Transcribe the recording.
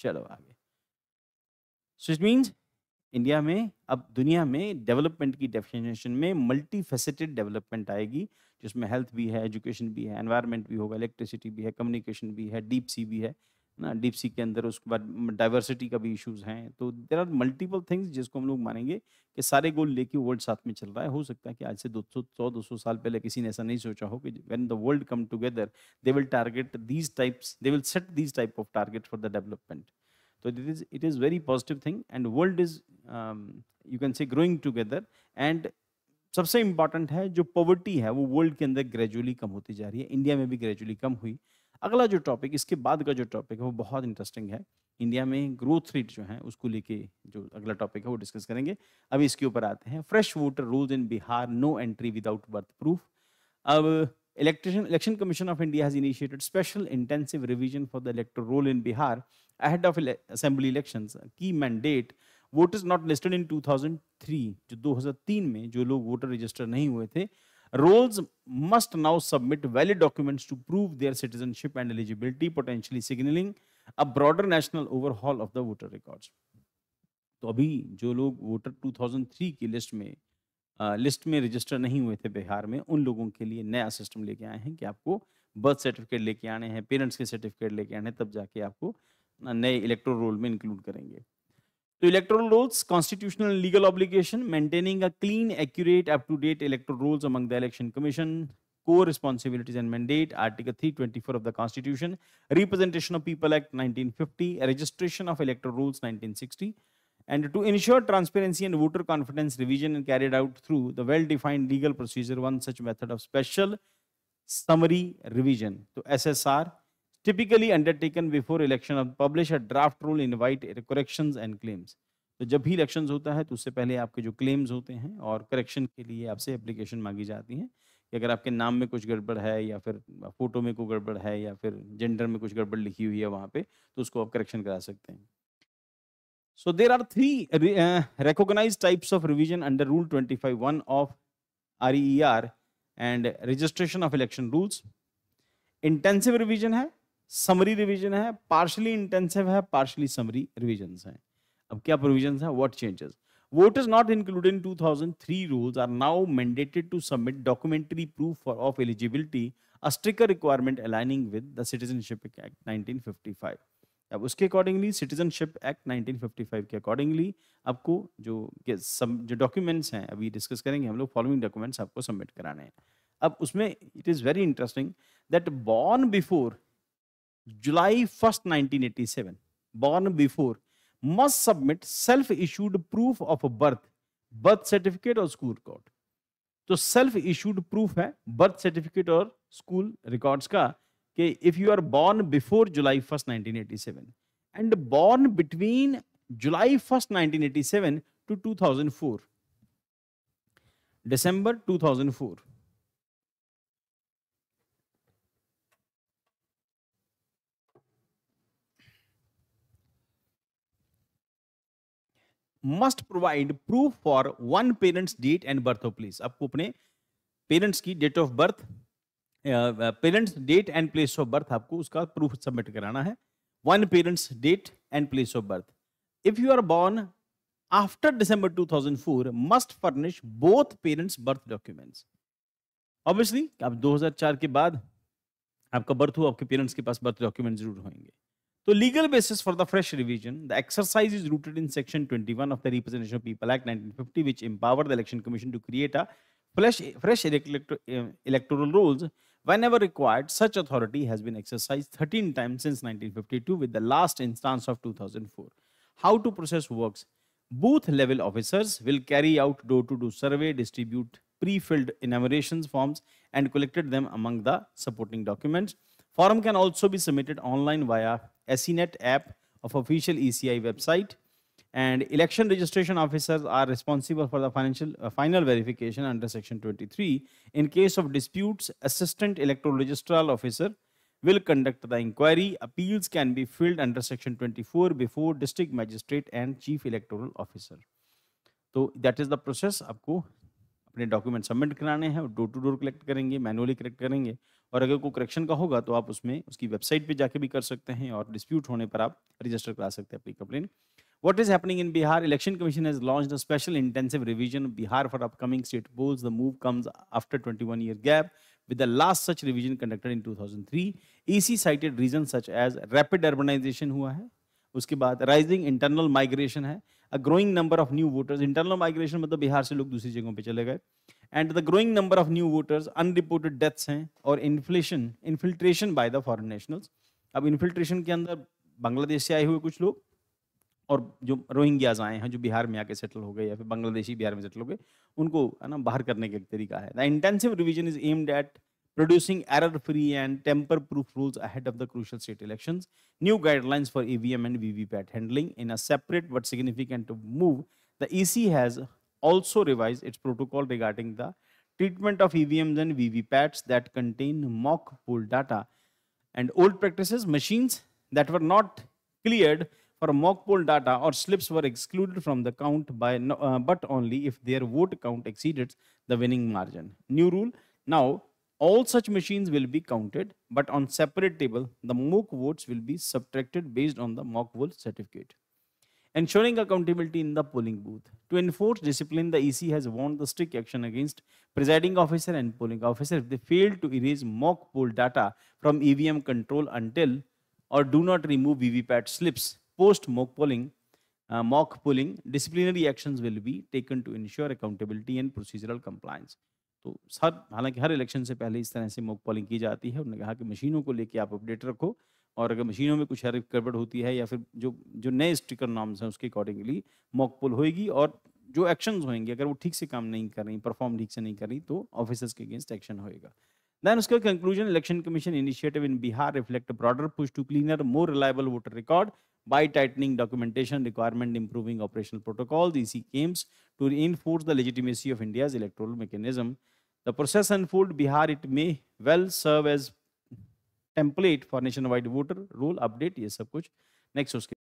चलो आगे। So it means India में अब दुनिया में डेवलपमेंट की डेफिनेशन में मल्टी फेसेटेड डेवलपमेंट आएगी, जिसमें हेल्थ भी है, एजुकेशन भी है, एनवायरनमेंट भी होगा, इलेक्ट्रिसिटी भी है, कम्युनिकेशन भी है, डीप सी भी है ना, डीप सी के अंदर उसके बाद डाइवर्सिटी का भी इश्यूज हैं। तो देर आर मल्टीपल थिंग्स जिसको हम लोग मानेंगे कि सारे गोल लेके वर्ल्ड साथ में चल रहा है। हो सकता है कि आज से 200 साल पहले किसी ने ऐसा नहीं सोचा हो कि when the world come together they will target these types, they will set these type of target for the development. So it is very positive thing and world is you can say growing together and सबसे important है जो poverty है वो world के अंदर gradually कम होती जा रही है, इंडिया में भी ग्रेजुअली कम हुई। अगला जो टॉपिक इसके बाद का जो टॉपिक है वो बहुत इंटरेस्टिंग है। इंडिया में ग्रोथ रेट जो है उसको लेके जो अगला टॉपिक है वो डिस्कस करेंगे। अभी इसके ऊपर आते हैं, fresh voter rules in Bihar, no entry without birth proof. अब Election Commission of India has initiated special intensive revision for the electoral roll in Bihar ahead of assembly elections. Key mandate: voters not listed in 2003, जो 2003 में जो लोग voter register नहीं हुए थे, rolls must now submit valid documents to prove their citizenship and eligibility, potentially signaling a broader national overhaul of the voter records. तो अभी जो लोग वोटर 2003 की लिस्ट में रजिस्टर नहीं हुए थे बिहार में, उन लोगों के लिए नया सिस्टम लेके आए हैं कि आपको बर्थ सर्टिफिकेट लेके आने हैं, पेरेंट्स के सर्टिफिकेट लेके आने हैं, तब जाके आपको नए इलेक्टोरल रोल में इंक्लूड करेंगे। तो electoral rolls, constitutional legal obligation, maintaining a clean, accurate, up to date electoral rolls among the election commission, core responsibilities and mandate, Article 324 of the Constitution, Representation of People Act 1950, Registration of Electoral Rules 1960, and to ensure transparency and voter confidence, revision and carried out through the well-defined legal procedure. One such method of special summary revision, तो SSR, typically undertaken before election, of publish a draft rule, invite corrections and claims. तो जब भी elections होता है तो उससे पहले आपके जो क्लेम्स होते हैं और करेक्शन के लिए आपसे एप्लीकेशन मांगी जाती है कि अगर आपके नाम में कुछ गड़बड़ है या फिर फोटो में कोई गड़बड़ है या फिर जेंडर में कुछ गड़बड़ लिखी हुई है वहाँ पे, तो उसको आप करेक्शन करा सकते हैं। So there are three recognized types of revision under Rule 25(1) of RER and registration of election rules. Intensive revision है, summary revision है, partially intensive है, partially summary revisions हैं। अब क्या provisions हैं? What changes? Voters not included in 2003 rules are now mandated to submit documentary proof of eligibility, a stricter requirement aligning with the Citizenship Act 1955. अब उसके accordingly citizenship act 1955 के accordingly आपको जो documents हैं अभी डिस्कस करेंगे हम लोग, फॉलोइंग डॉक्यूमेंट्स आपको सबमिट कराने हैं। अब उसमें it is very interesting that born before July 1 1987, born before must submit self issued proof of birth certificate और स्कूल रिकॉर्ड। तो सेल्फ इशूड प्रूफ है बर्थ सर्टिफिकेट और स्कूल रिकॉर्ड्स का कि if you are born before July 1 1987 and born between July 1 1987 to 2004, December 2004, must provide proof for one parents date and birth of place. आपको अपने parents की date of birth, parents date and place of birth, आपको उसका proof submit कराना है। One parents date and place of birth. If you are born after December 2004 must furnish both parents birth documents. Obviously अब 2004 के बाद आपका birth हुआ, आपके पेरेंट्स के पास बर्थ डॉक्यूमेंट जरूर होंगे। तो legal basis for the fresh revision, the exercise is rooted in section 21 of the representation of people act 1950 which empower the election commission to create a fresh electoral rolls whenever required. Such authority has been exercised 13 times since 1952 with the last instance of 2004. How to process works? Booth level officers will carry out door-to-door survey, distribute pre-filled enumerations forms and collected them among the supporting documents. Form can also be submitted online via SENet app of official ECI website, and election registration officers are responsible for the final verification under section 23. In case of disputes, assistant electoral registrar officer will conduct the inquiry. Appeals can be filed under section 24 before district magistrate and chief electoral officer. तो that is the process. आपको अपने document submit कराने हैं, door to door collect करेंगे, manually collect करेंगे, और अगर कोई करेक्शन का होगा तो आप उसमें उसकी वेबसाइट पे जाके भी कर सकते हैं और डिस्प्यूट होने पर आप रजिस्टर करा सकते हैं अपनी complaint. What is happening in Bihar? Election Commission has launched a special intensive revision of Bihar for upcoming state polls. The move comes after 21-year gap, with the last such revision conducted in 2003. EC cited reasons such as rapid urbanization हुआ है, उसके बाद rising internal migration है, a growing number of new voters. Internal migration मतलब बिहार से लोग दूसरी जगहों पे चले गए, and the growing number of new voters, unreported deaths हैं, और infiltration by the foreign nationals. अब infiltration के अंदर बांग्लादेश से आए हुए कुछ लोग और जो रोहिंग्याज आए हैं, जो बिहार में आके सेटल हो गए या फिर बांग्लादेशी बिहार में सेटल हो गए, उनको है ना बाहर करने का एक तरीका है। The intensive revision is aimed at producing error-free and tamper-proof rules ahead of the crucial state elections, new guidelines for EVM and VVPAT handling. In a separate but significant move, the EC has also revised its protocol regarding the treatment of EVMs and VVPATs that contain mock poll data and old practices. Machines that were not cleared for mock poll data or slips were excluded from the count but only if their vote count exceeded the winning margin. New rule: now all such machines will be counted, but on separate table, the mock votes will be subtracted based on the mock vote certificate. Ensuring accountability in the polling booth. To enforce discipline, the EC has warned the strict action against presiding officer and polling officer if they fail to erase mock poll data from EVM control until or do not remove VVPAT slips post mock polling. Disciplinary actions will be taken to ensure accountability and procedural compliance. तो sir हालांकि हर election से पहले इस तरह से mock polling की जाती है। उन्होंने कहा कि मशीनों को लेके आप अपडेट रखो और अगर मशीनों में कुछ गड़बड़ होती है या फिर जो जो नए स्टिकर नॉर्म्स हैं उसके अकॉर्डिंगली मॉक पोल होएगी और जो एक्शंस होंगे अगर वो ठीक से काम नहीं कर रही, परफॉर्म ठीक से नहीं कर रही, तो ऑफिसर्स के अगेंस्ट एक्शन होएगा। Then उसका conclusion, Election Commission initiative in Bihar reflect a broader push to cleaner, more reliable voter record by tightening documentation requirement, improving operational protocols. EC aims to reinforce the legitimacy of India's electoral mechanism. The process unfold Bihar, it may well serve as template for nationwide voter roll update. ये सब कुछ next उसके